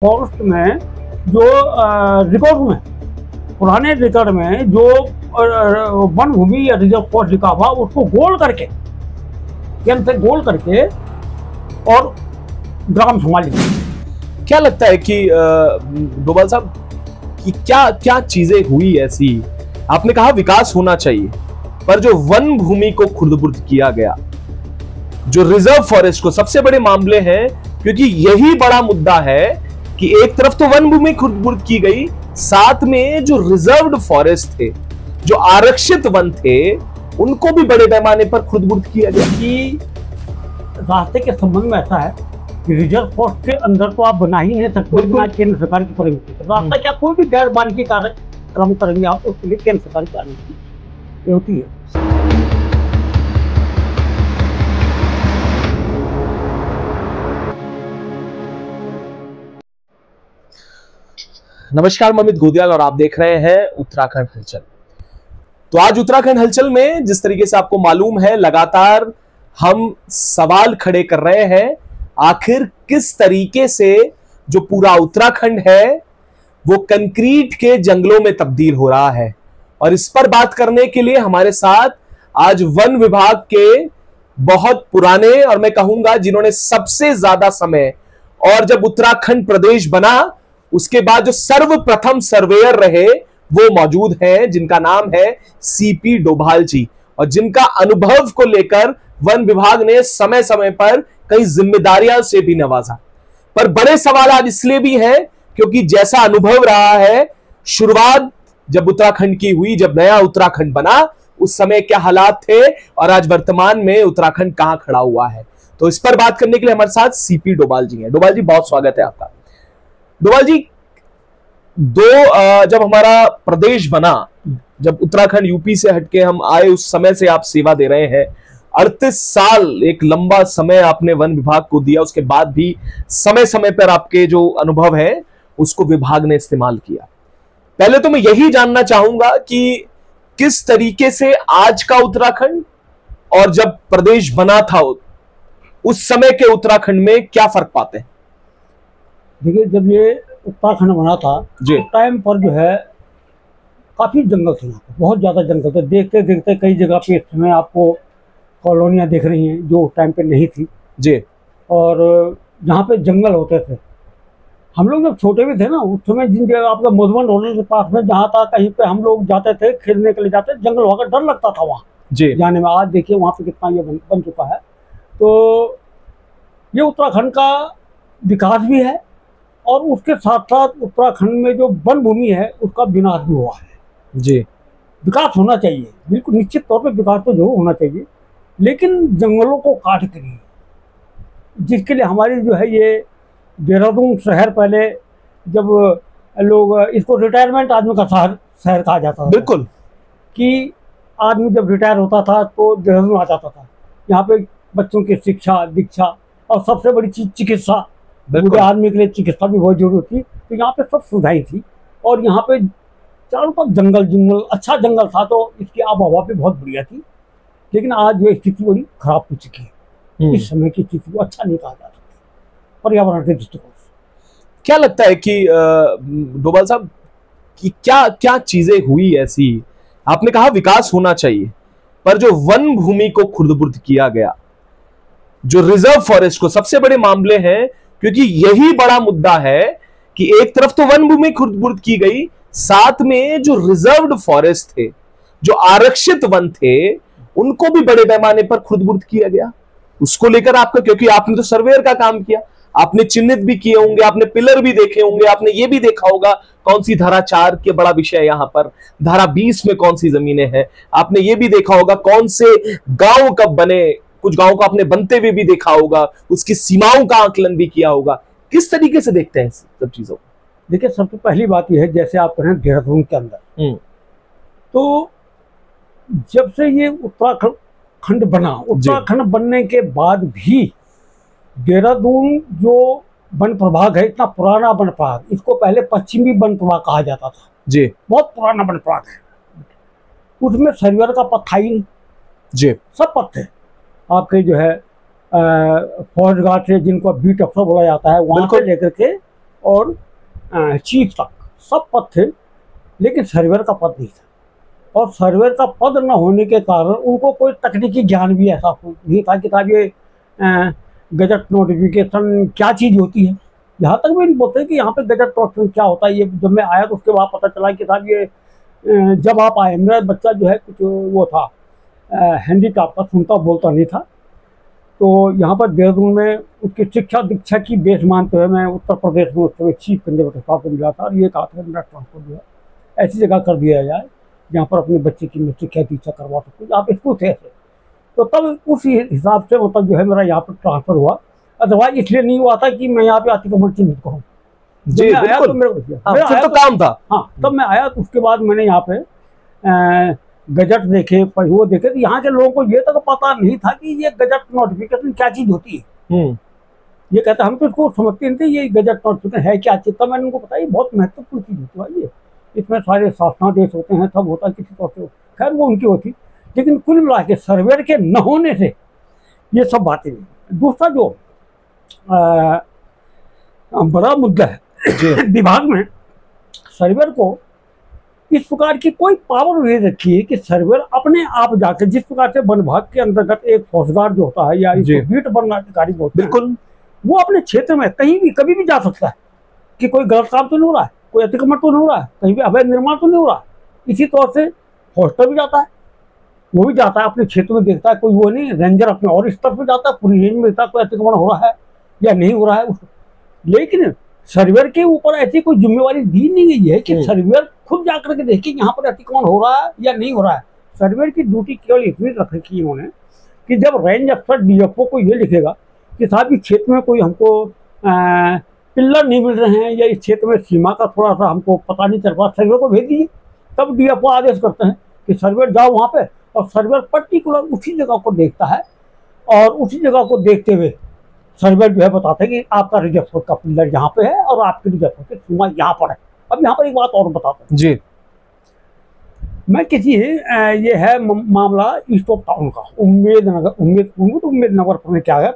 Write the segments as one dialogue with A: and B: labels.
A: Forest में जो record में पुराने रिकॉर्ड में जो वन भूमि या रिजर्व फॉरेस्ट लिखा हुआ उसको गोल करके केंद्र से गोल करके और ग्राम संभाल लिखा।
B: क्या लगता है कि डोभाल साहब कि क्या क्या चीजें हुई ऐसी? आपने कहा विकास होना चाहिए, पर जो वन भूमि को खुर्द-बुर्द किया गया, जो रिजर्व फॉरेस्ट को, सबसे बड़े मामले हैं, क्योंकि यही बड़ा मुद्दा है कि एक तरफ तो वन भूमि खुर्द-बुर्द की गई, साथ में जो रिजर्व्ड फॉरेस्ट थे, जो आरक्षित वन थे, उनको भी बड़े पैमाने पर खुर्द-बुर्द किया गया।
A: कि रास्ते के संबंध में ऐसा है कि रिजर्व फॉरेस्ट के अंदर तो आप बना ही नहीं सकते बिना केंद्र सरकार की परमिशन। रास्ता क्या कोई भी गैर मानकीय कार्यक्रम करेंगे आप तो उसके लिए केंद्र सरकार की अनुमति होती है।
B: नमस्कार, मैं अमित गोदियाल और आप देख रहे हैं उत्तराखंड हलचल। तो आज उत्तराखंड हलचल में जिस तरीके से आपको मालूम है, लगातार हम सवाल खड़े कर रहे हैं, आखिर किस तरीके से जो पूरा उत्तराखंड है वो कंक्रीट के जंगलों में तब्दील हो रहा है। और इस पर बात करने के लिए हमारे साथ आज वन विभाग के बहुत पुराने और मैं कहूंगा जिन्होंने सबसे ज्यादा समय, और जब उत्तराखंड प्रदेश बना उसके बाद जो सर्वप्रथम सर्वेयर रहे वो मौजूद हैं, जिनका नाम है सीपी डोभाल जी, और जिनका अनुभव को लेकर वन विभाग ने समय समय पर कई जिम्मेदारियां से भी नवाजा। पर बड़े सवाल आज इसलिए भी हैं क्योंकि जैसा अनुभव रहा है, शुरुआत जब उत्तराखंड की हुई, जब नया उत्तराखंड बना, उस समय क्या हालात थे और आज वर्तमान में उत्तराखंड कहां खड़ा हुआ है। तो इस पर बात करने के लिए हमारे साथ सीपी डोभाल जी हैं। डोभाल जी, बहुत स्वागत है आपका। डोभाल जी, जब हमारा प्रदेश बना, जब उत्तराखंड यूपी से हटके हम आए, उस समय से आप सेवा दे रहे हैं। 38 साल एक लंबा समय आपने वन विभाग को दिया, उसके बाद भी समय समय पर आपके जो अनुभव है उसको विभाग ने इस्तेमाल किया। पहले तो मैं यही जानना चाहूंगा कि किस तरीके से आज का उत्तराखंड और जब प्रदेश बना था उस समय के उत्तराखंड में क्या फर्क पाते हैं?
A: देखिए, जब ये उत्तराखंड बना था उस टाइम पर जो है काफी जंगल थे, यहाँ पर बहुत ज्यादा जंगल थे। देखते देखते कई जगह पे इस समय आपको कॉलोनियां दिख रही हैं जो उस टाइम पे नहीं थी
B: जी।
A: और जहाँ पे जंगल होते थे, हम लोग जब छोटे भी थे ना, उस समय जिन जगह आपका मधुबन रोड के पास में जहाँ था, कहीं पे हम लोग जाते थे खेलने के लिए, जाते जंगल होकर डर लगता था वहाँ
B: जी
A: जाने में। आज देखिए वहाँ पे कितना ये बन चुका है। तो ये उत्तराखंड का विकास भी है और उसके साथ साथ उत्तराखंड में जो वन भूमि है उसका विनाश भी हुआ है
B: जी।
A: विकास होना चाहिए, बिल्कुल निश्चित तौर पे विकास तो जरूर होना चाहिए, लेकिन जंगलों को काट के नहीं, जिसके लिए हमारी जो है ये देहरादून शहर, पहले जब लोग इसको रिटायरमेंट आदमी का शहर कहा जाता था,
B: बिल्कुल, कि
A: आदमी जब रिटायर होता था तो देहरादून आ जाता था। यहाँ पे बच्चों की शिक्षा दीक्षा और सबसे बड़ी चीज चिकित्सा, बूढ़े आदमी के लिए चिकित्सा भी बहुत जरूरी थी। तो यहाँ पे सब सुविधाएं थी और यहाँ पे चारों तरफ जंगल अच्छा जंगल था, तो इसकी आबोहवा भी बहुत बढ़िया थी। लेकिन आज जो स्थिति बड़ी खराब हो चुकी है, इस समय की स्थिति को अच्छा नहीं कहा जा सकता पर्यावरण के दृष्टिकोण से।
B: क्या लगता है कि डोभाल साहब कि क्या क्या चीजें हुई ऐसी? आपने कहा विकास होना चाहिए, पर जो वन भूमि को खुर्द-बुर्द किया गया, जो रिजर्व फॉरेस्ट को, सबसे बड़े मामले हैं, क्योंकि यही बड़ा मुद्दा है कि एक तरफ तो वन भूमि खुर्द-बुर्द की गई, साथ में जो रिजर्व्ड फॉरेस्ट थे, जो आरक्षित वन थे, उनको भी बड़े पैमाने पर खुर्द-बुर्द किया गया। उसको लेकर आपका, क्योंकि आपने तो सर्वेयर का काम किया, आपने चिन्हित भी किए होंगे, आपने पिलर भी देखे होंगे, आपने ये भी देखा होगा कौन सी धारा 4 के बड़ा विषय यहां पर, धारा 20 में कौन सी जमीनें हैं, आपने ये भी देखा होगा कौन से गांव कब बने, कुछ गांव को आपने बनते हुए भी देखा होगा, उसकी सीमाओं का आकलन भी किया होगा। किस तरीके से देखते हैं सब चीजों को?
A: देखिए, सबसे पहली बात यह है, जैसे आप कहें देहरादून के अंदर, तो जब से ये उत्तराखंड बना, उत्तराखंड बनने के बाद भी देहरादून जो वन प्रभाग है, इतना पुराना वन प्रभाग, इसको पहले पश्चिमी वन प्रभाग कहा जाता था जी, बहुत पुराना वन प्रभाग है। उसमें सर्वेयर का पद था ही नहीं जी, सब पद थे आपके जो है फौज गार्ड से, जिनको बीट अफसर बोला जाता है, वहां से लेकर के और चीफ तक सब पद थे, लेकिन सर्वेयर का पद नहीं था। और सर्वेयर का पद न होने के कारण उनको कोई तकनीकी ज्ञान भी ऐसा नहीं था कि साहब ये गजट नोटिफिकेशन क्या चीज़ होती है। यहाँ तक भी नहीं बोलते कि यहाँ पे गजट नोटिफिकेशन क्या होता है। ये जब मैं आया तो उसके बाद पता चला कि साहब ये जब आप आए, मेरा बच्चा जो है कुछ वो था हैंडीकैप का, सुनता बोलता नहीं था। तो यहाँ पर देहरादून में उसकी शिक्षा दीक्षा की बेस मानते हुए मैं उत्तर प्रदेश में उस समय चीफ कंजर्वेटर साहब को मिला था और ये कहा था मेरा ट्रांसफर जो है ऐसी जगह कर दिया जाए जहाँ पर अपने बच्चे की मैं शिक्षा दीक्षा करवा सकूँ। आप स्कूल थे ऐसे, तो तब उस हिसाब से मतलब जो है मेरा यहाँ पर ट्रांसफर हुआ। अदरवाइज इसलिए नहीं हुआ था कि मैं यहाँ पे अतिक्रमण चिन्हित कहूँ।
B: जी बिल्कुल, फिर तो काम था।
A: हाँ, तब मैं आया तो उसके बाद मैंने यहाँ पे गजट देखे, वो देखे, तो यहाँ के लोगों को ये तक पता नहीं था कि ये गजट नोटिफिकेशन क्या चीज होती है। ये कहते हम तो इसको समझते नहीं थे ये गजट नोटिफिकेशन है क्या चीज। तब मैंने उनको बताया बहुत महत्वपूर्ण चीज होती है ये, इसमें सारे शासनादेश होते हैं, सब होता है किसी तौर से। खैर वो उनकी होती, लेकिन कुल मिला के सर्वेयर के न होने से ये सब बातें नहीं। दूसरा जो बड़ा मुद्दा है विभाग में, सर्वेयर को इस प्रकार की कोई पावर नहीं रखी है कि सर्वेयर अपने आप जाकर, जिस प्रकार से वन विभाग के अंतर्गत एक फौजदार जो होता है या बीट वन अधिकारी होता है, बिल्कुल वो अपने क्षेत्र में कहीं भी कभी भी जा सकता है कि कोई गलत काम तो नहीं हो रहा है, कोई अतिक्रमण तो नहीं हो रहा है, कहीं भी अवैध निर्माण तो नहीं हो रहा है। इसी तौर से फॉरेस्टर भी जाता है, वो भी जाता है अपने क्षेत्र में, देखता है कोई वो नहीं, रेंजर अपने और स्तर पर जाता है, पूरी रेंज में देखता है कोई अतिक्रमण हो रहा है या नहीं हो रहा है उसको। लेकिन सर्वेयर के ऊपर ऐसी कोई जिम्मेवारी दी नहीं गई है कि सर्वेयर खुद जाकर के देखे यहाँ पर अतिक्रमण हो रहा है या नहीं हो रहा है। सर्वेयर की ड्यूटी केवल इतनी रख रखी है इन्होंने कि जब रेंज अफसर डीएफओ को ये लिखेगा कि साहब इस क्षेत्र में कोई हमको पिल्लर नहीं मिल रहे हैं या इस क्षेत्र में सीमा का थोड़ा सा हमको पता नहीं चल रहा, सर्वेयर को भेज दीजिए। तब डीएफओ आदेश करते हैं कि सर्वेयर जाओ वहाँ पे, और सर्वेयर पर्टिकुलर उसी जगह को देखता है और उसी जगह को देखते हुए सर्वेयर जो है बताते हैं कि आपका रिजर्व फोर्स का पिल्लर यहाँ पे है और आपके रिजर्व फोर्स की सीमा यहाँ पर है। अब यहाँ पर एक बात और बताता हूँ
B: जी,
A: मैं किसी ये है मामला ईस्ट ऑफ टाउन का, उम्मेदनगर में क्या है,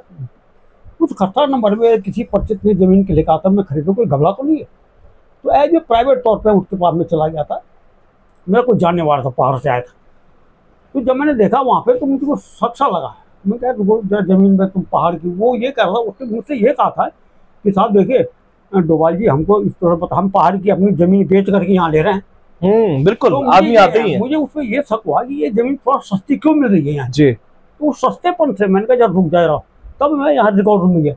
A: कुछ खतरा नंबर में किसी परिचित ने जमीन के लेकर आता, मैं खरीदूँ, कोई घबरा तो नहीं है। तो एज ए प्राइवेट तौर पर उसके पास में चला गया था, मेरा कोई जानने वाला था, पहाड़ से आया था। तो जब मैंने देखा वहाँ पे तो मुझको अच्छा लगा। मैं कहा जमीन में तुम पहाड़ की, वो ये कर रहा, उसने मुझसे ये कहा था कि साहब देखिए डोभाल जी, हमको इस तरह पता, हम पहाड़ की अपनी जमीन बेच करके यहाँ ले रहे हैं।
B: बिल्कुल,
A: तो
B: आदमी आते ही हैं।
A: मुझे उसमें ये शक हुआ कि ये जमीन थोड़ा सस्ती क्यों मिल रही है यहाँ
B: जी।
A: तो सस्तेपन से मैंने कहा जब रुक जा रहा। तब मैं यहाँ रिकॉर्ड रूम में गया।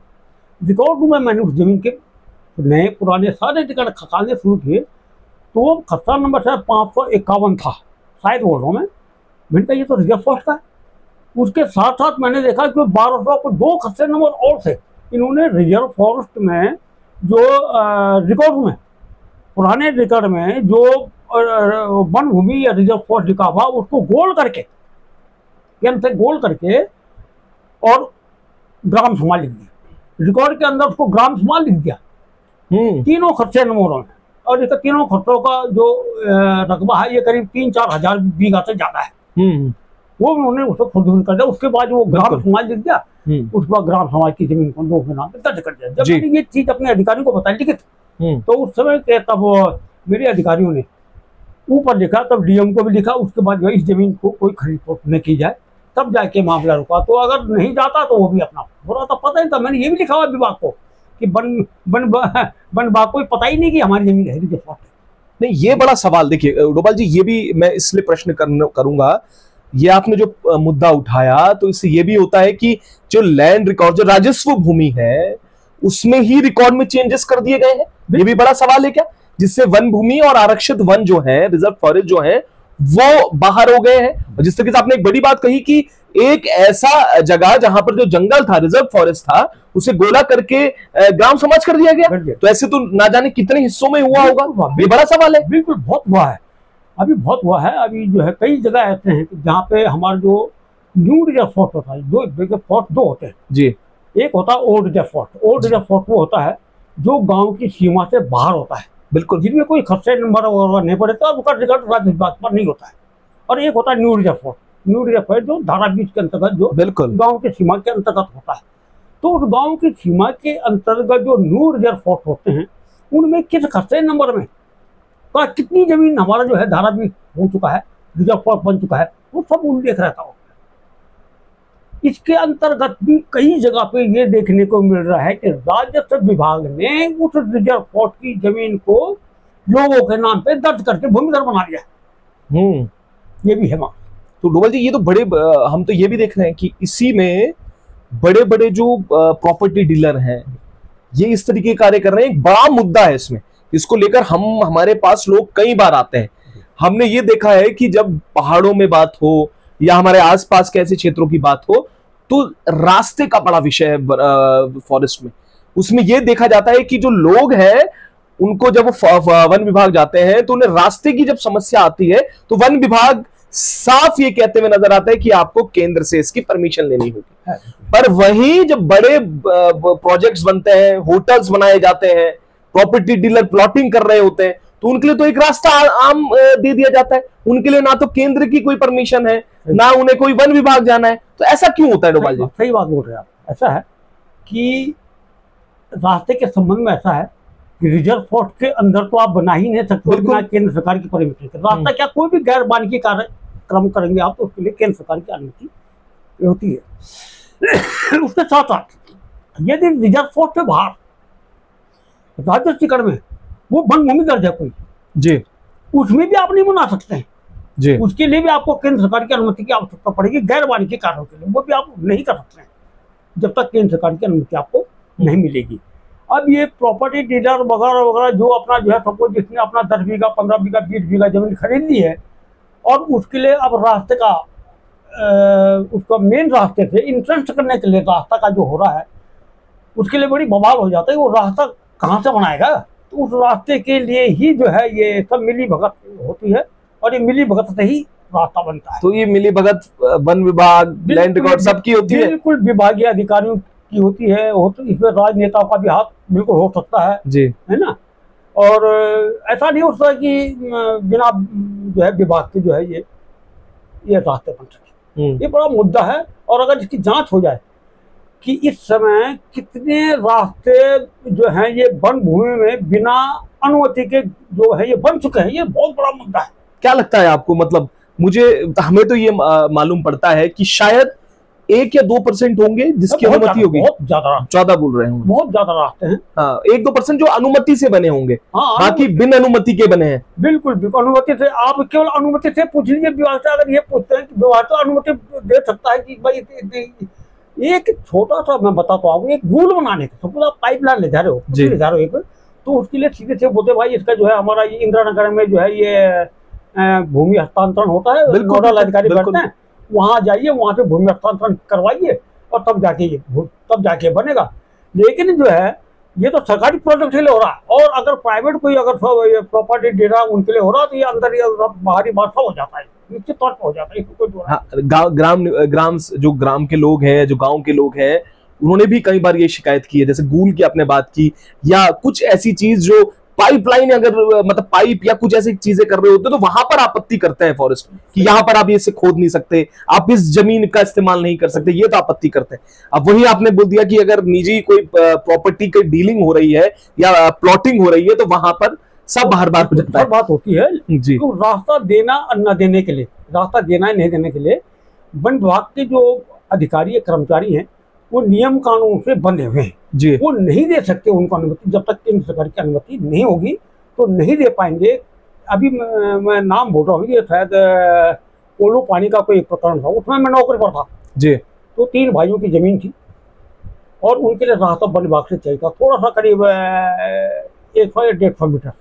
A: रिकॉर्ड रूम में मैंने उस जमीन के नए पुराने सारे रिकॉर्ड खसाने शुरू किए। तो वो खसरा नंबर शायद 551 था शायद, बोल रहा हूँ मैं। मैंने कहा ये तो रिजर्व फॉरेस्ट का है। उसके साथ साथ मैंने देखा कि 1200 को 2 खसरे नंबर और थे। इन्होंने रिजर्व फॉरेस्ट में जो रिकॉर्ड में, पुराने रिकॉर्ड में जो वन भूमि या रिजर्व फॉरेस्ट लिखा हुआ उसको गोल करके, गोल करके और ग्राम समाज लिख दिया। रिकॉर्ड के अंदर उसको ग्राम समाज लिख दिया 3 खसरे नंबरों में। और इसका 3 खसरों का जो रकबा है ये करीब 3-4 हजार बीघा से ज्यादा है। वो उन्होंने उसको खुद कर दिया। उसके बाद वो ग्राम समाज लिख दिया, उसके बाद ग्राम समाज की जमीन को 2 नाम पे दर्ज कर दिया। जब मैंने ये चीज अपने अधिकारियों को बताई लिखित, तो उस समय तब मेरे अधिकारियों ने ऊपर लिखा, तब डीएम को भी लिखा। उसके बाद इस जमीन को कोई खरीद फरोख्त न की जाए, तब जाके मामला रुका। तो अगर नहीं जाता तो वो भी अपना हो रहा था, पता नहीं था। मैंने ये भी लिखा हुआ विभाग को कि वन विभाग को पता ही नहीं कि हमारी जमीन है रिजर्व फॉरेस्ट।
B: नहीं, ये बड़ा सवाल। देखिए डोभाल जी, ये भी मैं इसलिए प्रश्न करूंगा, ये आपने जो मुद्दा उठाया तो इससे ये भी होता है कि जो लैंड रिकॉर्ड, जो राजस्व भूमि है, उसमें ही रिकॉर्ड में चेंजेस कर दिए गए हैं। ये भी बड़ा सवाल है क्या, जिससे वन भूमि और आरक्षित वन जो है, रिजर्व फॉरेस्ट जो है, वो बाहर हो गए हैं। और जिस तरीके से आपने एक बड़ी बात कही कि एक ऐसा जगह जहां पर जो जंगल था, रिजर्व फॉरेस्ट था, उसे गोला करके ग्राम समाज कर दिया गया। तो ऐसे तो ना जाने कितने हिस्सों में हुआ होगा। ये बड़ा सवाल है।
A: बिल्कुल, बहुत हुआ है, अभी बहुत हुआ है। अभी जो है कई जगह ऐसे हैं जहाँ पे हमारा जो न्यू रिजर्व फॉरेस्ट होता है, जो फॉरेस्ट 2 होते हैं जी। एक होता है old reserve forest. Old reserve forest वो होता है जो गांव की सीमा से बाहर होता है, बिल्कुल, जिनमें कोई खसरे नंबर नहीं पड़े तो उसका रिकॉर्ड राज्य विभाग पर नहीं होता है। और एक होता है new reserve forest. New reserve forest जो धारा 20 के अंतर्गत, जो बिल्कुल गाँव की सीमा के अंतर्गत होता है। तो उस गाँव की सीमा के अंतर्गत जो न्यू रिजर्व फॉरेस्ट होते हैं, उनमें किस खसरे नंबर में कितनी जमीन हमारा जो है धारा भी हो चुका है, रिजर्व फॉरेस्ट बन चुका है, वो सब उल्लेख रहता हो। इसके अंतर्गत भी कई जगह पे ये देखने को मिल रहा है कि राजस्व विभाग ने उस रिजर्व फॉरेस्ट की जमीन को लोगों के नाम पे दर्ज करके भूमिधर बना लिया। ये भी है।
B: तो डोभाल जी, ये तो बड़े हम तो ये भी देख रहे हैं कि इसी में बड़े बड़े जो प्रॉपर्टी डीलर हैं ये इस तरीके के कार्य कर रहे हैं। एक बड़ा मुद्दा है इसमें, इसको लेकर हमारे पास लोग कई बार आते हैं। हमने ये देखा है कि जब पहाड़ों में बात हो या हमारे आसपास के ऐसे क्षेत्रों की बात हो तो रास्ते का बड़ा विषय है फॉरेस्ट में। उसमें यह देखा जाता है कि जो लोग हैं उनको जब वन विभाग जाते हैं तो उन्हें रास्ते की जब समस्या आती है तो वन विभाग साफ ये कहते हुए नजर आता है कि आपको केंद्र से इसकी परमिशन लेनी होगी। पर वहीं जब बड़े प्रोजेक्ट्स बनते हैं, होटल्स बनाए जाते हैं, प्रॉपर्टी डीलर प्लॉटिंग कर रहे होते हैं, तो उनके लिए तो एक रास्ता आम दे दिया जाता है। उनके लिए ना तो केंद्र की कोई परमिशन है, ना उन्हें कोई वन विभाग जाना है। तो ऐसा क्यों होता है डोभाल जी?
A: सही बात बोल रहे हैं आप। ऐसा है कि रास्ते के संबंध में ऐसा है कि रिजर्व फॉरेस्ट के अंदर तो आप बना ही नहीं सकते बिना केंद्र सरकार की परमिशन के। रास्ता क्या कोई भी गैर वानिकी कार्यक्रम करेंगे आप तो उसके लिए केंद्र सरकार की अनुमति होती है। उसके साथ साथ यदि रिजर्व फॉरेस्ट के बाहर राजस्थीकरण में वो वन भूमि दर्ज है कोई
B: जी,
A: उसमें भी आप नहीं बना सकते हैं
B: जी।
A: उसके लिए भी आपको केंद्र सरकार की अनुमति की आवश्यकता पड़ेगी। गैर वाणिज्यिक कार्यों के लिए वो भी आप नहीं कर सकते हैं जब तक केंद्र सरकार की अनुमति आपको नहीं मिलेगी। अब ये प्रॉपर्टी डीलर वगैरह वगैरह जो अपना जो है सपोज जिसने अपना 10 बीघा 15 बीघा 20 बीघा जमीन खरीद ली है और उसके लिए अब रास्ते का उसका मेन रास्ते से इंट्रेंस करने के लिए रास्ता का जो हो रहा है उसके लिए बड़ी बवाल हो जाता है। वो रास्ता कहाँ से बनाएगा? तो उस रास्ते के लिए ही जो है ये सब मिली भगत होती है और ये मिली भगत से ही रास्ता बनता है।
B: तो ये मिली भगत वन विभाग, लैंड रिकॉर्ड सबकी होती है?
A: बिल्कुल विभागीय अधिकारियों की होती है। हो तो इसमें राजनेताओं का भी हाथ बिल्कुल हो सकता है
B: जी,
A: है ना। और ऐसा नहीं हो सकता कि बिना जो है विभाग के जो है ये रास्ते बन सके। ये बड़ा मुद्दा है। और अगर इसकी जांच हो जाए कि इस समय कितने रास्ते जो हैं ये वन भूमि में बिना अनुमति के जो है ये बन चुके हैं, ये बहुत बड़ा मुद्दा है।
B: क्या लगता है आपको? मतलब हमें तो ये मालूम पड़ता है कि शायद 1 या 2% होंगे जिसकी अनुमति होगी।
A: बहुत ज्यादा
B: बोल रहे होंगे,
A: बहुत ज्यादा रास्ते हैं।
B: हाँ, 1-2% जो अनुमति से बने होंगे।
A: हाँ,
B: बाकी बिन अनुमति के बने हैं।
A: बिल्कुल बिल्कुल अनुमति से। आप केवल अनुमति से पूछ लीजिए विभाग से, अगर ये पूछते हैं कि विभाग तो अनुमति दे सकता है कि भाई एक छोटा सा मैं बताता हूँ, एक रूल बनाने का सपोज आप पाइपलाइन ले जा रहे हो एक, तो उसके लिए सीधे से बोलते भाई इसका जो है हमारा ये इंदिरा नगर में जो है ये भूमि हस्तांतरण होता है, नोडल अधिकारी बैठते हैं, वहां जाइए, वहां से भूमि हस्तांतरण करवाइए और तब जाके बनेगा। लेकिन जो है ये तो सरकारी प्रोजेक्ट के लिए हो रहा है। और अगर प्राइवेट कोई अगर प्रॉपर्टी दे रहा है उनके लिए हो रहा है तो ये अंदर बाहरी बात हो जाता है, निश्चित तौर पर हो जाता है। कोई
B: ग्राम के लोग हैं, जो गांव के लोग हैं, उन्होंने भी कई बार ये शिकायत की है। जैसे गूल की आपने बात की, या कुछ ऐसी चीज जो पाइपलाइन अगर मतलब पाइप या कुछ ऐसी चीजें कर रहे होते हैं तो वहां पर आपत्ति करते हैं फॉरेस्ट कि यहाँ पर आप इसे खोद नहीं सकते, आप इस जमीन का इस्तेमाल नहीं कर सकते, ये तो आपत्ति करते हैं। अब वही आपने बोल दिया कि अगर निजी कोई प्रॉपर्टी की डीलिंग हो रही है या प्लॉटिंग हो रही है तो वहां पर सब बार हो जाता है।
A: बात होती है
B: जी।
A: तो रास्ता देना न देने के लिए, रास्ता देना नहीं देने के लिए वन विभाग के जो अधिकारी कर्मचारी हैं वो नियम कानून से बंधे हुए हैं
B: जी।
A: वो नहीं दे सकते उनको अनुमति। जब तक केंद्र सरकार की अनुमति नहीं होगी तो नहीं दे पाएंगे। अभी मैं नाम बोल रहा हूँ, ये शायद कोल्लू पानी का कोई प्रकरण था, उसमें मैं नौकरी पर था
B: जी।
A: तो 3 भाइयों की जमीन थी और उनके लिए रास्ता वन विभाग से चाहिए था, थोड़ा सा करीब 100 या 150 मीटर।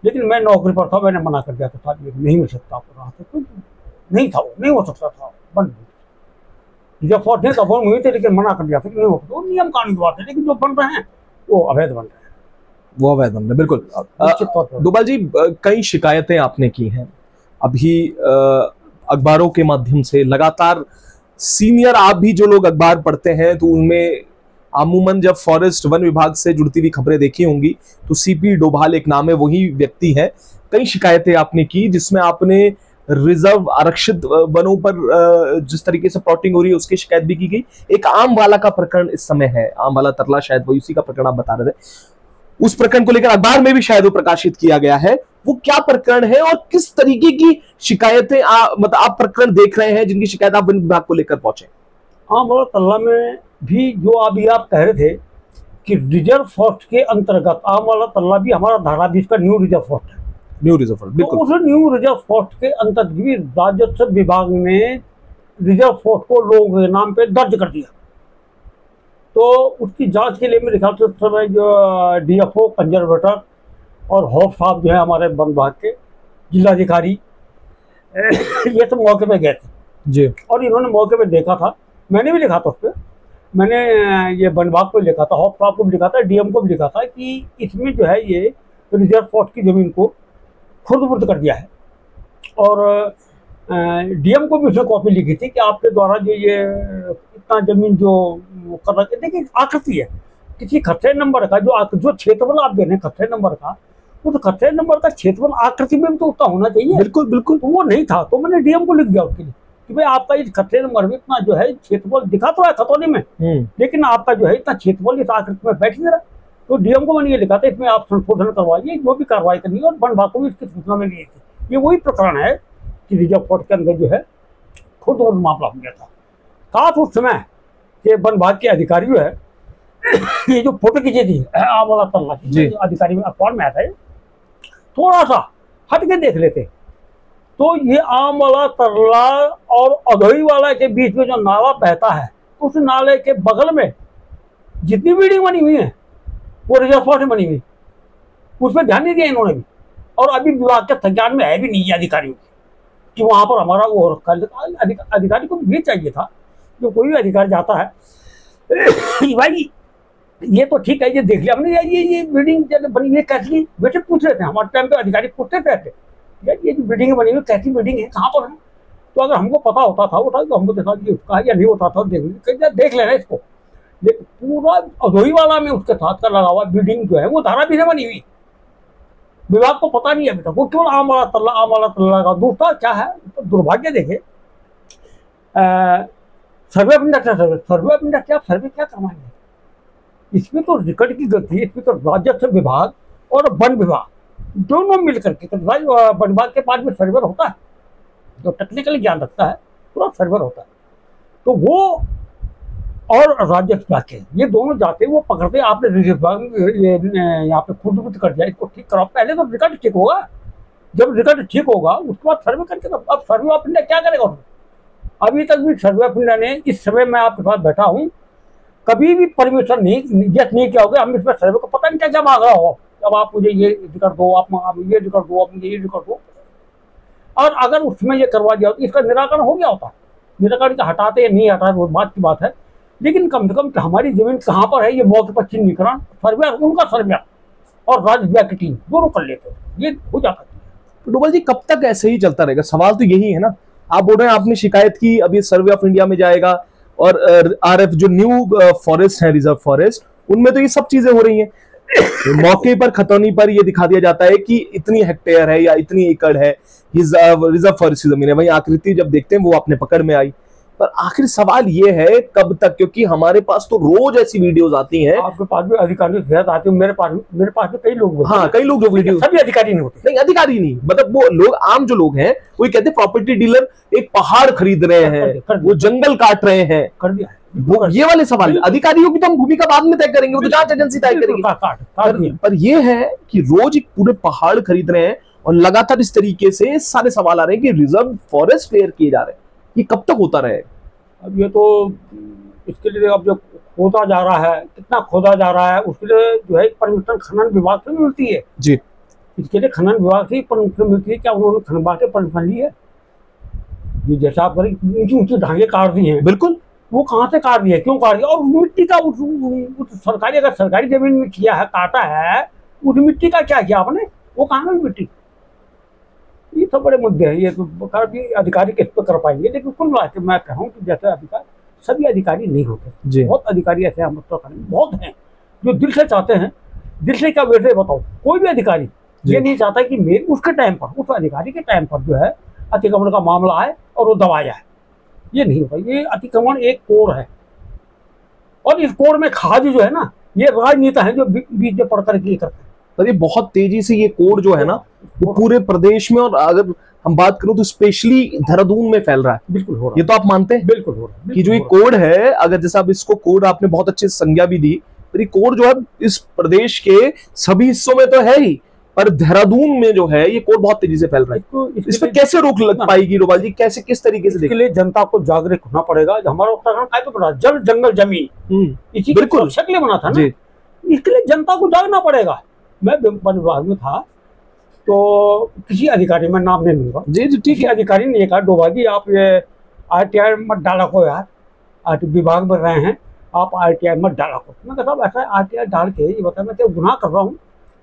A: लेकिन मैं नौकरी पर था, मैंने मना कर दिया था ये नहीं मिल सकता आपको रास्ता, तो नहीं था, वो नहीं हो सकता था। वन जब फौज ने तब हुई थी लेकिन मना कर दिया था कि नहीं हो सकता, नियम कानून की बात है। लेकिन जो बन रहे हैं वो अवैध बन रहे हैं,
B: वो अवैध बन रहे हैं। बिल्कुल डोभाल जी, कई शिकायतें आपने की हैं अभी अखबारों के माध्यम से लगातार। सीनियर आप भी जो लोग अखबार पढ़ते हैं तो उनमें अमूमन जब फॉरेस्ट वन विभाग से जुड़ती हुई खबरें देखी होंगी तो सीपी डोभाल एक नाम है, वही व्यक्ति है। कई शिकायतें आपने की जिसमें आपने रिजर्व आरक्षित वनों पर जिस तरीके से प्लॉटिंग हो रही है उसकी शिकायत भी की गई। एक आम वाला का प्रकरण इस समय है, आम वाला तरला शायद वही उसी का प्रकरण आप बता रहे थे। उस प्रकरण को लेकर अखबार में भी शायद वो प्रकाशित किया गया है। वो क्या प्रकरण है और किस तरीके की शिकायतें मतलब आप प्रकरण देख रहे हैं जिनकी शिकायत आप वन विभाग को लेकर पहुंचे?
A: आमवाड़ा तल्ला में भी जो अभी आप कह रहे थे कि रिजर्व फॉरेस्ट के अंतर्गत आमवाड़ा तल्ला भी हमारा धारावी का न्यू रिजर्व फॉरेस्ट है।
B: न्यू रिजर्व फॉरेस्ट, बिल्कुल।
A: तो उस न्यू रिजर्व फॉरेस्ट के अंतर्गत भी राजस्व विभाग ने रिजर्व फॉरेस्ट को लोगों के नाम पे दर्ज कर दिया। तो उसकी जांच के लिए मेरे ख्याल से उस समय जो DFO कंजर्वेटर और हॉफ साहब जो है हमारे वन विभाग के जिलाधिकारी ये सब मौके पे गए थे
B: जी।
A: और इन्होंने मौके पे देखा था, मैंने भी लिखा था उस पर, मैंने ये वन विभाग को लिखा था, हॉफ साहब को भी लिखा था, DM को भी लिखा था कि इसमें जो है ये रिजर्व फॉरेस्ट की ज़मीन को खुर्द-बुर्द कर दिया है। और DM को भी उसने कॉपी लिखी थी कि आपके द्वारा जो ये इतना जमीन जो कर रहा है, देखिए आकृति है किसी खतरे नंबर का, जो क्षेत्रफल आप दे रहे हैं खतरे नंबर का, उस खतरे नंबर का क्षेत्रफल आकृति में भी तो उतना होना चाहिए।
B: बिल्कुल बिल्कुल।
A: तो वो नहीं था, तो मैंने DM को लिख दिया उसके लिए कि भाई आपका इस खतरे नंबर में इतना जो है क्षेत्रफल दिखा तो है खतौनी में, लेकिन आपका जो है इतना क्षेत्रफल इस आकृति में बैठ नहीं रहा। तो DM को मैंने ये लिखा था इसमें आप संशोधन करवाइए, जो भी कार्रवाई करनी है, और वन विभाग को भी इसकी सूचना में दी थी। ये वही प्रकरण है कि रिजर्व फॉरेस्ट के अंदर जो है खुद और मामला हो गया था। खास उस समय के वन विभाग के अधिकारी जो है ये जो फोटो खींची थी आमवाड़ा तल्ला की अधिकारी में अखबार में आया था, थोड़ा सा हट के देख लेते तो ये आमवाड़ा तल्ला और अधोई वाला के बीच में जो नाला बहता है, उस नाले के बगल में जितनी बिल्डिंग बनी हुई है वो रिजर्व फॉरेस्ट में बनी हुई, उस पर ध्यान नहीं दिया इन्होंने भी। और अभी विभाग के संज्ञान में है भी नहीं अधिकारियों कि वहाँ पर हमारा वो अधिकारी को भी चाहिए था, जो कोई भी अधिकारी जाता है भाई ये तो ठीक है, ये देख लिया हमने, ये बिल्डिंग बनी हुई है कैसी, वैसे पूछ रहे थे हमारे टाइम पे अधिकारी पूछते रहते यार ये जो बिल्डिंग बनी हुई कैसी बिल्डिंग है, कहाँ पर है। तो अगर हमको पता होता था वो था तो हमको देखा ये उसका या नहीं होता था, देख लेना इसको। पूरा अधोई वाला में उसके साथ का लगा हुआ बिल्डिंग जो है वो धारावी से बनी हुई, विभाग को पता नहीं अभी तक, वो केवल आमवाड़ा तल्ला का। दूसरा क्या है तो दुर्भाग्य देखे सर्वे ऑफ इंडस्ट्री आप सर्वे क्या करवाएंगे, इसमें तो रिकॉर्ड की गलती है, इसमें तो राजस्व विभाग और वन विभाग दोनों मिलकर के, वन विभाग के पास में सर्वर होता है जो टेक्निकली ज्ञान रखता है, पूरा सर्वर होता है, तो वो और राजस्व विभाग के ये दोनों जाते वो पकड़ते आपने रिजर्व विभाग यहाँ पे खुद कर दिया, इसको ठीक कराओ। पहले तो रिकॉर्ड ठीक होगा, जब रिकॉर्ड ठीक होगा उसके बाद सर्वे करके, अब सर्वे ऑफ इंडिया क्या करेगा उसमें। अभी तक भी सर्वे ऑफ इंडिया ने, इस समय मैं आपके पास बैठा हूँ, कभी भी परमिशन नहीं किया होगा। हम इसमें सर्वे को पता नहीं क्या क्या मांग रहा हो, अब आप मुझे ये रिकॉर्ड दो, आप ये रिकॉर्ड दो, आप मुझे ये रिकॉर्ड दो, और अगर उसमें ये करवा दिया तो इसका निराकरण हो गया होता। निराकरण हटाते या नहीं हटाते वो बात की बात है, लेकिन कम से कम हमारी जमीन कहाँ पर है ये मौके पर चिन्हीकरण, सर्वे उनका सर्वे और राज्य विभाग की टीम दोनों कर लेते, ये हो जाता है।
B: डोभाल जी कब तक ऐसे ही चलता रहेगा? सवाल तो यही है ना, आप बोल रहे हैं आपने शिकायत की, अभी सर्वे ऑफ इंडिया में जाएगा और RF जो न्यू फॉरेस्ट है, रिजर्व फॉरेस्ट, उनमें तो ये सब चीजें हो रही हैं। मौके पर खतौनी पर ये दिखा दिया जाता है कि इतनी हेक्टेयर है या इतनी एकड़ है रिजर्व फॉरेस्ट की जमीन है, वही आकृति जब देखते हैं वो अपने पकड़ में आई। पर आखिर सवाल ये है कब तक, क्योंकि हमारे पास तो रोज ऐसी वीडियोस आती हैं।
A: आपके पास भी अधिकारी आते हैं, मेरे पास भी कई लोग,
B: हाँ कई लोग जो वीडियो,
A: सभी अधिकारी नहीं होते।
B: नहीं अधिकारी नहीं, मतलब वो लोग आम जो लोग हैं वो कहते हैं प्रॉपर्टी डीलर एक पहाड़ खरीद रहे हैं, वो जंगल काट रहे हैं,
A: कर दिया
B: वो ये वाले सवाल। अधिकारियों की तो हम भूमिका बाद में तय करेंगे, वो तो जांच एजेंसी तय करेगी। पर ये है कि रोज एक पूरे पहाड़ खरीद रहे हैं और लगातार इस तरीके से सारे सवाल आ रहे हैं कि रिजर्व फॉरेस्ट क्लियर किए जा रहे हैं, ये कब तक होता रहे?
A: अब ये तो इसके लिए अब जो खोदा जा रहा है, कितना खोदा जा रहा है, उसके लिए जो है परमिशन खनन विभाग से मिलती है
B: जी।
A: इसके लिए खनन विभाग से ही परमिशन मिलती है। क्या उन्होंने खनन विभाग से परमिशन ली है? ये जैसा आप करें ऊंची ढांगे काट दी हैं,
B: बिल्कुल,
A: वो कहाँ से काट दिए, क्यों काट दिया? और मिट्टी का उस सरकारी, अगर सरकारी जमीन में किया है, काटा है, उस मिट्टी का क्या किया आपने, वो कहाँ गई मिट्टी? ये सब बड़े मुद्दे हैं, ये तो भी अधिकारी किस पे कर पाएंगे। लेकिन कुल मिला के मैं कह रहा हूँ कि जैसे अधिकारी, सभी अधिकारी नहीं होते, बहुत अधिकारी ऐसे हम बहुत हैं जो दिल से चाहते हैं, दिल से क्या वैसे बताओ, कोई भी अधिकारी ये नहीं चाहता कि मेरे उसके टाइम पर, उस अधिकारी के टाइम पर जो है अतिक्रमण का मामला आए और वो दबाया जाए, ये नहीं होता। ये अतिक्रमण एक कोड है और इस कोड में खाद जो है ना, ये राजनेता है जो बीच में पढ़ करके करते हैं।
B: पर ये बहुत तेजी से ये कोड जो है ना वो पूरे प्रदेश में, और अगर हम बात करूं तो स्पेशली देहरादून में फैल रहा है।
A: बिल्कुल हो रहा है,
B: ये तो आप मानते हैं?
A: बिल्कुल हो रहा है
B: कि जो ये कोड है, अगर जैसा आप इसको कोड, आपने बहुत अच्छे संज्ञा भी दी, पर ये कोड जो है इस प्रदेश के सभी हिस्सों में तो है ही, पर देहरादून में जो है ये कोड बहुत तेजी से फैल रहा है। इस पर कैसे रोक लग पाएगी डोभाल जी? कैसे, किस तरीके से?
A: इसके लिए जनता को जागरूक होना पड़ेगा। हमारा उत्तराखंड काय पे बना, जल जंगल जमीन, इसी की सुरक्षा के लिए बना था ना। इसके लिए जनता को जागना पड़ेगा। मैं वन विभाग में था तो किसी अधिकारी, में नाम नहीं लूंगा,
B: जी जी ठीक है,
A: अधिकारी ने कहा डोभाल जी आप ये RTI मत डाला को यार, विभाग में रहे हैं आप RTI मत डाला को। मैं कहता ऐसा RTI डाल के ये बता, मैं तो गुनाह कर रहा हूँ,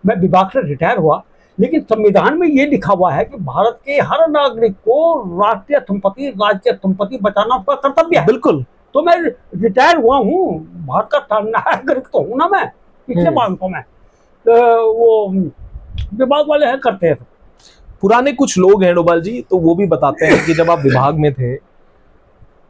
A: मैं विभाग से रिटायर हुआ, लेकिन संविधान में ये लिखा हुआ है कि भारत के हर नागरिक को राष्ट्रीय संपत्ति, राज्य संपत्ति बचाना उसका कर्तव्य है।
B: बिल्कुल।
A: तो मैं रिटायर हुआ हूँ, भारत का नागरिक तो हूँ ना मैं, इसलिए मानता हूँ मैं। वो विभाग वाले हैं करते हैं।
B: पुराने कुछ लोग हैं डोभाल जी, तो वो भी बताते हैं कि जब आप विभाग में थे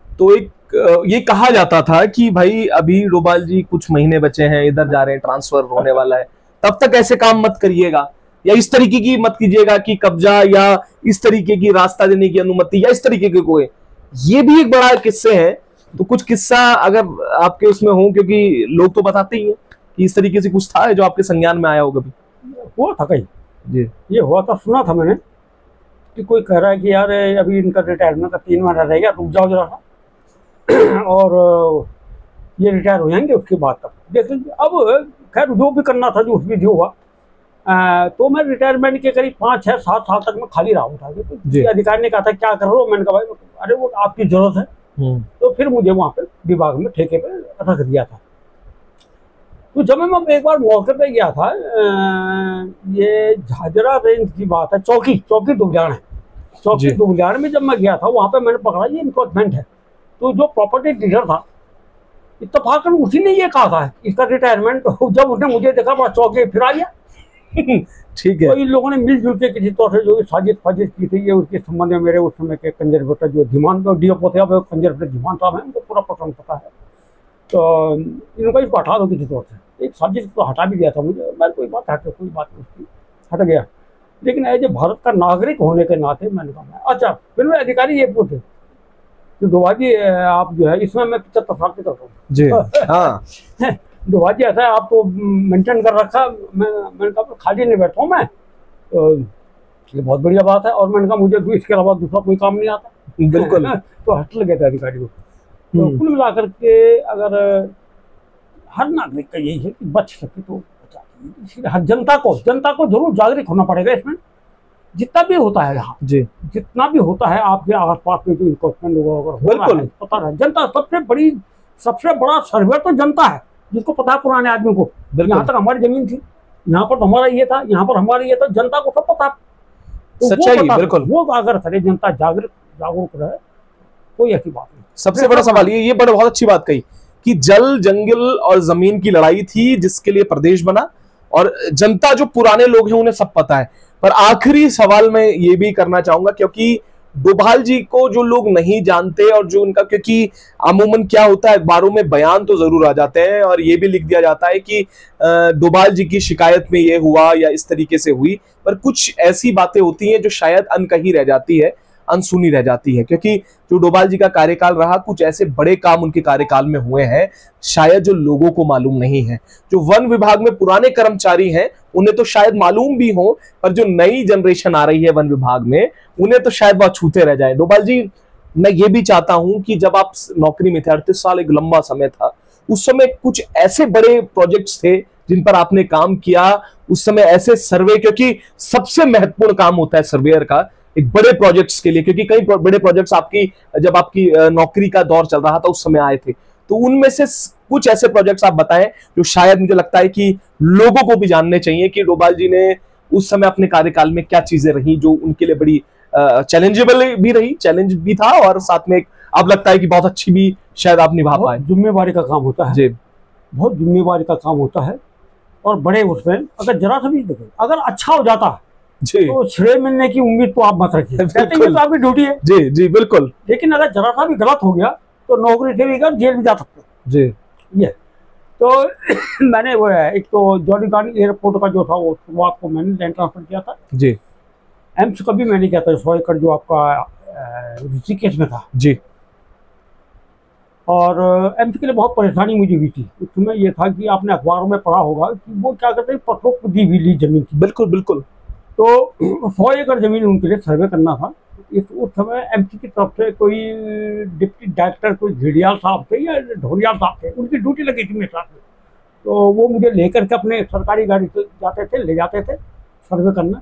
B: तो एक ये कहा जाता था कि भाई अभी डोभाल जी कुछ महीने बचे हैं, इधर जा रहे हैं, ट्रांसफर होने वाला है, तब तक ऐसे काम मत करिएगा, या इस तरीके की मत कीजिएगा कि कब्जा या इस तरीके की रास्ता देने की अनुमति या इस तरीके के कोई। ये भी एक बड़ा किस्से है, तो कुछ किस्सा अगर आपके उसमें हो, क्योंकि लोग तो बताते ही हैं कि इस तरीके से कुछ था जो आपके संज्ञान में आया होगा। भी
A: हुआ था कहीं
B: जी, ये
A: हुआ था, सुना था मैंने कि कोई कह रहा है कि यार अभी इनका रिटायरमेंट का 3 महीना रह गया, रुक जाओ जरा सा और ये रिटायर हो जाएंगे उसके बाद तक देख लीजिए। अब खैर जो भी करना था, जो उसमें जो हुआ, तो मैं रिटायरमेंट के करीब 5, 6, 7 साल तक मैं खाली रहा हूँ। तो अधिकारी ने कहा था क्या कर रहे हो, मैंने कहा भाई अरे वो आपकी जरूरत है, तो फिर मुझे वहाँ पे विभाग में ठेके पे रख दिया था। तो जब मैं एक बार मौके पे गया था, ये झाझरा रेंज की बात है, चौकी दुबलियाड़ है, चौकी दुबलियाड़ में जब मैं गया था, वहाँ पे मैंने पकड़ा ये इन्क्रोचमेंट है। तो जो प्रॉपर्टी डीलर था, इत्तेफाकन उसी ने ये कहा था इसका रिटायरमेंट, जब उसने मुझे देखा बड़ा चौके फिर आ गया।
B: ठीक है।
A: तो इन लोगों ने मिलजुल के किसी तौर से जो साजिश फाजिश की थी, ये उसके संबंध में मेरे उस समय के कंजर्वेटर जो धीमान DFO थे, कंजर्वेटर धीमान साहब है, उनको पूरा प्रसंग पता है। तो इनको इसको हटा दो किसी तौर से, एक साजिश तो हटा भी दिया था मुझे, मैं कोई बात नहीं उसकी, हट गया। लेकिन एज ए भारत का नागरिक होने के नाते मैंने कहा अच्छा। फिर मैं अधिकारी ये पूछे कि डोभाल जी आप जो है, इसमें मैं 75 साल के करता हूँ जी, हाँ डोभाल जी ऐसा है आप तो मेंटेन कर रखा, मैंने कहा खाली नहीं बैठा हूँ मैं, तो ये बहुत बढ़िया बात है। और मैंने कहा मुझे इसके अलावा दूसरा कोई काम नहीं आता। बिल्कुल। तो हट लगे थे अधिकारी को। तो कुल मिलाकर के अगर हर नागरिक का यही है कि बच सके तो बचा, इसलिए हर जनता को जरूर जागरूक होना पड़ेगा इसमें। जितना भी होता है यहाँ जी, जितना भी होता है आपके आस पास में जो इन्फोर्समेंट बिल्कुल पता है, जनता सबसे बड़ा सर्वे तो जनता है, जिसको पता है पुराने आदमी को यहाँ तक हमारी जमीन थी, यहाँ पर तो हमारा ये था, यहाँ पर हमारा ये था, जनता को सब पता। तो सच्चाई बिल्कुल, वो अगर करे जनता जागरूक रहे, कोई ऐसी बात नहीं।
B: सबसे बड़ा सवाल ये बड़ा बहुत अच्छी बात कही कि जल जंगल और जमीन की लड़ाई थी जिसके लिए प्रदेश बना, और जनता जो पुराने लोग हैं उन्हें सब पता है। पर आखिरी सवाल मैं ये भी करना चाहूंगा, क्योंकि डोभाल जी को जो लोग नहीं जानते और जो उनका, क्योंकि अमूमन क्या होता है अखबारों में बयान तो जरूर आ जाते हैं और ये भी लिख दिया जाता है कि डोभाल जी की शिकायत में ये हुआ या इस तरीके से हुई, पर कुछ ऐसी बातें होती हैं जो शायद अनकही रह जाती है, अनसुनी रह जाती है। क्योंकि जो डोभाल जी का कार्यकाल रहा, कुछ ऐसे बड़े काम उनके कार्यकाल में हुए हैं शायद जो लोगों को मालूम नहीं है। जो वन विभाग में पुराने कर्मचारी हैं उन्हें तो शायद मालूम भी हो, पर जो नई जनरेशन आ रही है वन विभाग में उन्हें तो शायद बहुत छूते रह जाए। डोभाल जी, मैं ये भी चाहता हूं कि जब आप नौकरी में थे, 38 साल एक लंबा समय था, उस समय कुछ ऐसे बड़े प्रोजेक्ट्स थे जिन पर आपने काम किया, उस समय ऐसे सर्वे, क्योंकि सबसे महत्वपूर्ण काम होता है सर्वेयर का एक बड़े प्रोजेक्ट्स के लिए, क्योंकि कई बड़े प्रोजेक्ट्स जब आपकी नौकरी का दौर चल रहा था उस समय आए थे, तो उनमें से कुछ ऐसे प्रोजेक्ट्स आप बताएं जो शायद मुझे लगता है कि लोगों को भी जानने चाहिए कि डोभाल जी ने उस समय अपने कार्यकाल में क्या चीजें रही जो उनके लिए बड़ी चैलेंजेबल भी रही, चैलेंज भी था, और साथ में अब लगता है कि बहुत अच्छी भी शायद आप निभा पाए।
A: जिम्मेवारी का काम होता है जी, बहुत जिम्मेवारी का काम होता है। और बड़े उसमें अगर जरा सा भी देखें, अगर अच्छा हो जाता जी, तो श्रेय मिलने की उम्मीद तो आप मत रखिए, कहते हैं तो आपकी ड्यूटी है जी जी बिल्कुल। लेकिन अगर जरा सा भी गलत हो गया तो नौकरी से भी जेल भी जा सकते जी। ये तो मैंने वो है, एक तो जॉलीगॉन एयरपोर्ट का जो था वो शुरुआत को मैंने लैंड ट्रांसफर किया था
B: जी।
A: एम्स का भी मैंने किया था 100 एकड़ जो आपका ऋषिकेश में था
B: जी।
A: और एम्स के लिए बहुत परेशानी मुझे हुई थी। उसमें ये था कि आपने अखबारों में पढ़ा होगा कि वो क्या करते हैं, पत्रों को दी हुई ली जमीन थी।
B: बिल्कुल बिल्कुल।
A: तो 100 एकड़ जमीन उनके लिए सर्वे करना था। उस समय एमसी की तरफ से कोई डिप्टी डायरेक्टर, कोई झिड़ियाल साहब थे या ढोलियाल साहब थे, उनकी ड्यूटी लगी थी मेरे साथ में। तो वो मुझे लेकर के अपने सरकारी गाड़ी से जाते थे, ले जाते थे सर्वे करना।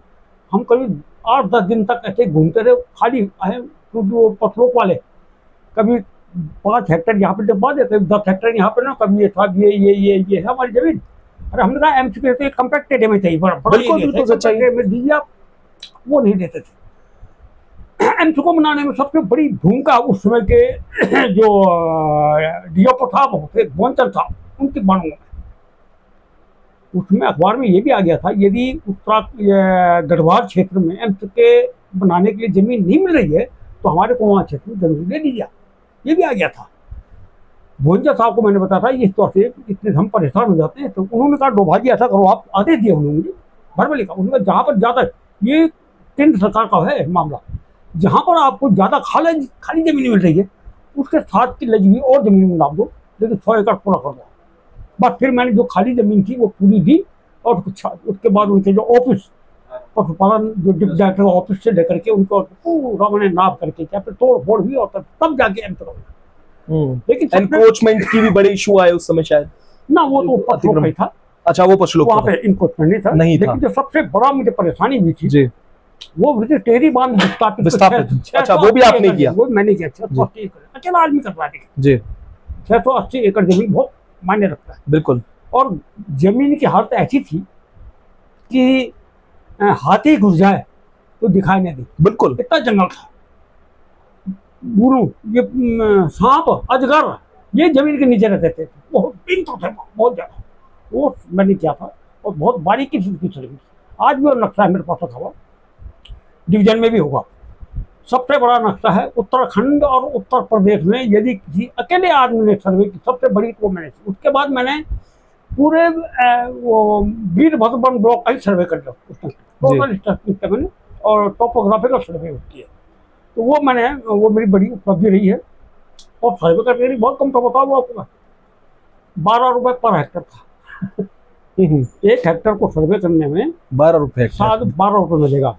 A: हम करीब 8-10 दिन तक ऐसे घूमते रहे, खाली आए क्योंकि वो पत्रों वाले कभी 5 हेक्टेयर यहाँ पे डब्बा देते, 10 हेक्टेयर यहाँ पे ना, कभी ये था ये है हमारी जमीन। अरे हमने कहा एमसी के तो कम्पैक्ट एरिया में चाहिए, बड़ा दीजिए आप, वो नहीं देते थे। एम्स को बनाने में सबसे बड़ी भूमिका उस समय के जो डीओपो साहब होते, बोनचंद साहब, उनकी मानूंगा मैं। उसमें अखबार में ये भी आ गया था, यदि गढ़वाल क्षेत्र में एम्स के बनाने के लिए जमीन नहीं मिल रही है तो हमारे को वहाँ क्षेत्र में जमीन दे दीजिए, ये भी आ गया था। बोनचंद साहब को मैंने बताया था इस तौर से, इतने हम परेशान हो जाते हैं। तो उन्होंने कहा डोभा जी ऐसा करो, आप आदेश दिए उन्होंने मुझे भर में लिखा। उन्होंने जहाँ पर ज़्यादा, ये केंद्र सरकार का है मामला, जहाँ पर आपको ज़्यादा खाली जमीन मिल रही है उसके साथ की लगी और जमीन में नाप दो, लेकिन 100 एकड़ पूरा कर दो। बस फिर मैंने जो खाली जमीन थी वो पूरी दी और उसके बाद उनके जो ऑफिस पशुपालन जो डिप्टी डायरेक्टर ऑफिस से लेकर के उनको पूरा मैंने नाप करके क्या, फिर तोड़ फोड़ भी और तब जाके एंटर हो। लेकिन
B: एनक्रोचमेंट की भी बड़े इशू आए उस समय शायद
A: ना, वो तो पशुओं का ही था।
B: अच्छा, वो पशु लोग
A: वहाँ पे एनक्रोचमेंट नहीं था, लेकिन जो सबसे बड़ा मुझे परेशानी हुई थी जी, वो टेरी बांध विस्थापित।
B: अच्छा, वो भी आपने किया?
A: वो मैंने किया। 680 एकड़ अकेला आदमी कर रहा है
B: जी।
A: 680 एकड़ जमीन बहुत मायने रखता है।
B: बिल्कुल। और
A: जमीन की हालत ऐसी थी कि हाथी घुस जाए तो दिखाई नहीं दी।
B: बिल्कुल,
A: इतना जंगल था। बुरू, ये सांप, अजगर, ये जमीन के नीचे रहते थे। बहुत दिन तो थे बहुत ज्यादा। वो मैंने किया था और बहुत बारीकी से उसकी सर्विस। आज भी वो नक्शा है मेरे पास रखा हुआ, डिवीजन में भी होगा। सबसे बड़ा नक्शा है उत्तराखंड और उत्तर प्रदेश में, यदि किसी अकेले आदमी ने सर्वे की सबसे बड़ी तो मैंने। उसके बाद मैंने पूरे वो वीरभद्र वन ब्लॉक का ही सर्वे कर लिया उसमें, टोटल स्ट्रक्चर मैंने और टोपोग्राफिकल सर्वे होती है। तो वो मैंने, वो मेरी बड़ी उपलब्धि रही है। और सर्वे करने की बहुत कम तो बताओ आपको, 12 रुपये पर हेक्टर था। 1 हेक्टर को सर्वे करने में
B: 12 रुपये,
A: 12 रुपये मिलेगा।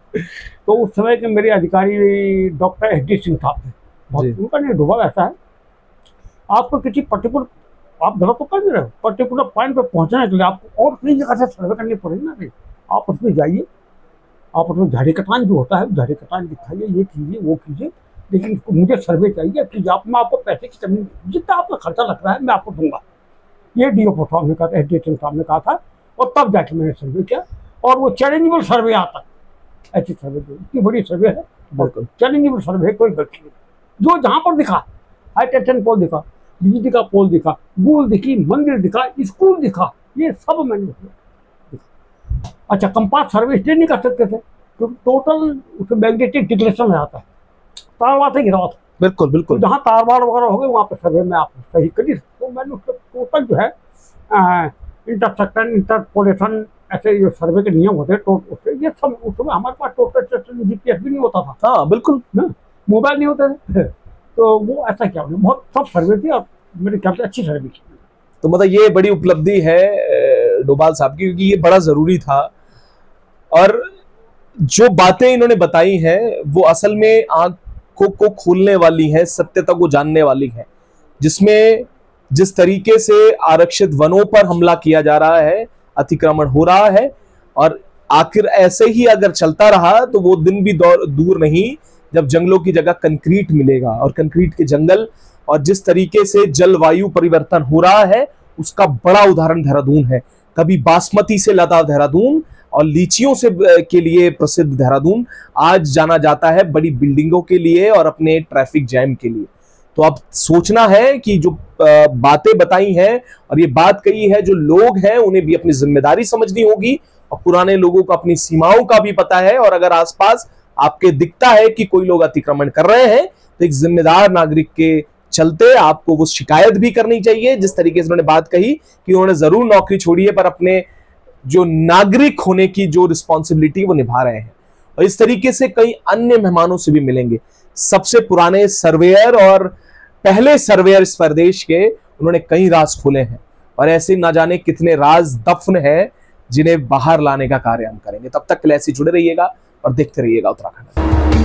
A: तो उस समय के मेरे अधिकारी डॉक्टर HD सिंह साहब थे, उनका नहीं डूबा ऐसा है, आपको किसी पर्टिकुलर, आप गलत तो कर नहीं रहे हो, पर्टिकुलर पॉइंट पे पहुंचने के लिए आपको और कई जगह से सर्वे करनी पड़ेगी ना। आप उसमें जाइए, आप उसमें झाड़ी कटान जो होता है, झाड़ी कटान दिखाइए, ये कीजिए वो कीजिए, लेकिन मुझे सर्वे चाहिए कि मैं आपको पैसे की कमी, जितना आपका खर्चा लग रहा है मैं आपको दूंगा। ये डीओपो साहब ने कहा था, HD सिंह साहब ने कहा था। और तब जाके मैंने सर्वे किया और वो चैलेंजेबल सर्वे आता, ऐसी सर्वे जो इतनी बड़ी सर्वे है, चैलेंजेबल सर्वे, कोई गलती नहीं। जो जहाँ पर दिखा, हाई टेंशन पोल दिखा, बिजली का पोल दिखा, स्कूल दिखी, मंदिर दिखा, स्कूल दिखा, ये सब मैंने दिखा। अच्छा, कंपास सर्वे इसलिए नहीं कर सकते थे क्योंकि टोटल उसमें मैग्नेटिक डिक्लेरेशन में आता है, तारवाड़ से घिरा था।
B: बिल्कुल बिल्कुल।
A: तो जहाँ तारवाड़ वगैरह हो गए वहाँ पे सर्वे में आप सही करिए। तो मैंने उसके टोटल जो है इंटरसेक्शन, इंटरपोलेशन, ऐसे जो सर्वे के नियम होते हैं, तो उससे ये सब, उस समय हमारे पास टोटल GPS भी नहीं होता था।
B: हाँ बिल्कुल,
A: मोबाइल नहीं होते थे। तो वो ऐसा क्या, बहुत सब सर्वे थी और मेरे ख्याल से अच्छी सर्वे की।
B: तो मतलब ये बड़ी उपलब्धि है डोभाल साहब की, क्योंकि ये बड़ा जरूरी था। और जो बातें इन्होंने बताई हैं वो असल में आंखों को खोलने वाली है, सत्यता को जानने वाली है। जिसमें जिस तरीके से आरक्षित वनों पर हमला किया जा रहा है, अतिक्रमण हो रहा है, और आखिर ऐसे ही अगर चलता रहा तो वो दिन भी दूर नहीं जब जंगलों की जगह कंक्रीट मिलेगा। और कंक्रीट के जंगल और जिस तरीके से जलवायु परिवर्तन हो रहा है उसका बड़ा उदाहरण देहरादून है। कभी बासमती से लदा देहरादून और लीचियों से के लिए प्रसिद्ध देहरादून आज जाना जाता है बड़ी बिल्डिंगों के लिए और अपने ट्रैफिक जैम के लिए। तो अब सोचना है कि जो बातें बताई हैं और ये बात कही है, जो लोग हैं उन्हें भी अपनी जिम्मेदारी समझनी होगी और पुराने लोगों को अपनी सीमाओं का भी पता है। और अगर आसपास आपके दिखता है कि कोई लोग अतिक्रमण कर रहे हैं तो एक जिम्मेदार नागरिक के चलते आपको वो शिकायत भी करनी चाहिए। जिस तरीके से उन्होंने बात कही कि उन्होंने जरूर नौकरी छोड़ी है, पर अपने जो नागरिक होने की जो रिस्पॉन्सिबिलिटी वो निभा रहे हैं। और इस तरीके से कई अन्य मेहमानों से भी मिलेंगे। सबसे पुराने सर्वेयर और पहले सर्वेयर इस प्रदेश के, उन्होंने कई राज खोले हैं और ऐसे ना जाने कितने राज दफन है जिन्हें बाहर लाने का कार्य हम करेंगे। तब तक के लिए ऐसे जुड़े रहिएगा और देखते रहिएगा उत्तराखंड।